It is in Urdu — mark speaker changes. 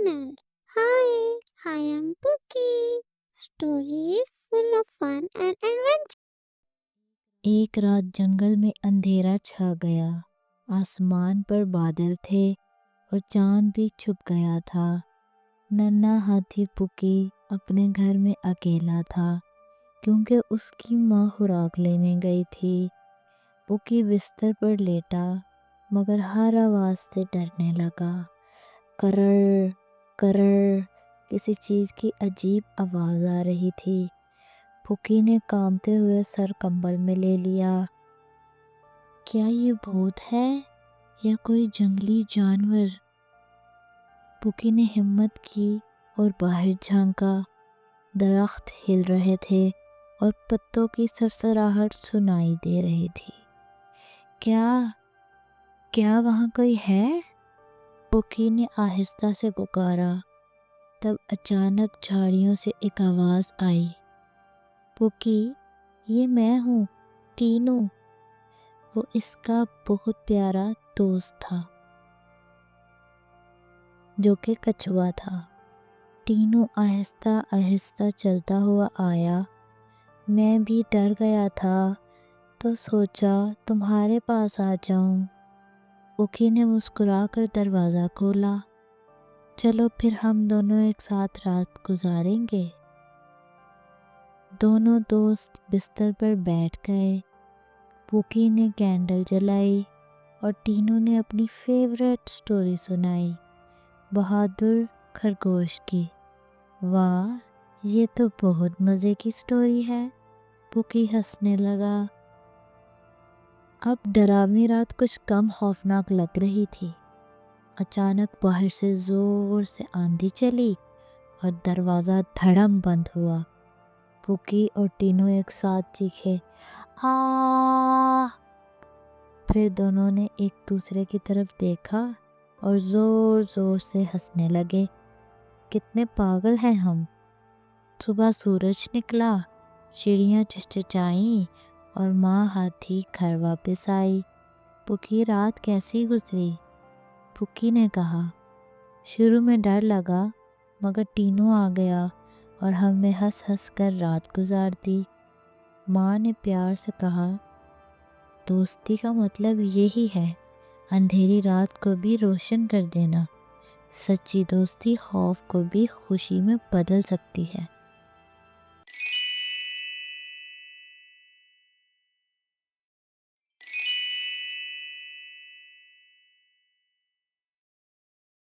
Speaker 1: channel. Hi, I am Pookie. Stories full of fun and adventure.
Speaker 2: ایک رات جنگل میں اندھیرا چھا گیا۔ آسمان پر بادل تھے اور چاند بھی چھپ گیا تھا۔ ننھا ہاتھی پکی اپنے گھر میں اکیلا تھا کیونکہ اس کی ماں خوراک لینے گئی تھی۔ پکی بستر پر لیٹا مگر ہر آواز سے ڈرنے لگا۔ کرر کرر کسی چیز کی عجیب آواز آ رہی تھی۔ پکی نے کانپتے ہوئے سر کمبل میں لے لیا۔ کیا یہ بھوت ہے یا کوئی جنگلی جانور؟ پکی نے ہمت کی اور باہر جھانکا۔ درخت ہل رہے تھے اور پتوں کی سرسراہٹ سنائی دے رہی تھی۔ کیا وہاں کوئی ہے؟ پکی نے آہستہ سے پکارا۔ تب اچانک جھاڑیوں سے ایک آواز آئی، پکی، یہ میں ہوں، ٹینو۔ وہ اس کا بہت پیارا دوست تھا جو کہ کچھوا تھا۔ ٹینو آہستہ آہستہ چلتا ہوا آیا۔ میں بھی ڈر گیا تھا تو سوچا تمہارے پاس آ جاؤں۔ پکی نے مسکرا کر دروازہ کھولا۔ چلو پھر ہم دونوں ایک ساتھ رات گزاریں گے۔ دونوں دوست بستر پر بیٹھ گئے۔ پکی نے کینڈل جلائی اور ٹینو نے اپنی فیورٹ سٹوری سنائی، بہادر خرگوش کی۔ واہ، یہ تو بہت مزے کی سٹوری ہے۔ پکی ہنسنے لگا۔ اب ڈراونی رات کچھ کم خوفناک لگ رہی تھی۔ اچانک باہر سے زور سے آندھی چلی اور دروازہ دھڑم بند ہوا۔ پکی اور ٹینو ایک ساتھ چیخے، آ! پھر دونوں نے ایک دوسرے کی طرف دیکھا اور زور زور سے ہنسنے لگے۔ کتنے پاگل ہیں ہم۔ صبح سورج نکلا، چڑیاں چہچہائیں اور ماں ہاتھی گھر واپس آئی۔ پکی، رات کیسی گزری؟ پکی نے کہا۔ شروع میں ڈر لگا مگر ٹینو آ گیا اور ہم نے ہنس ہنس کر رات گزار دی۔ ماں نے پیار سے کہا، دوستی کا مطلب یہی ہے، اندھیری رات کو بھی روشن کر دینا۔ سچی دوستی خوف کو بھی خوشی میں بدل سکتی ہے۔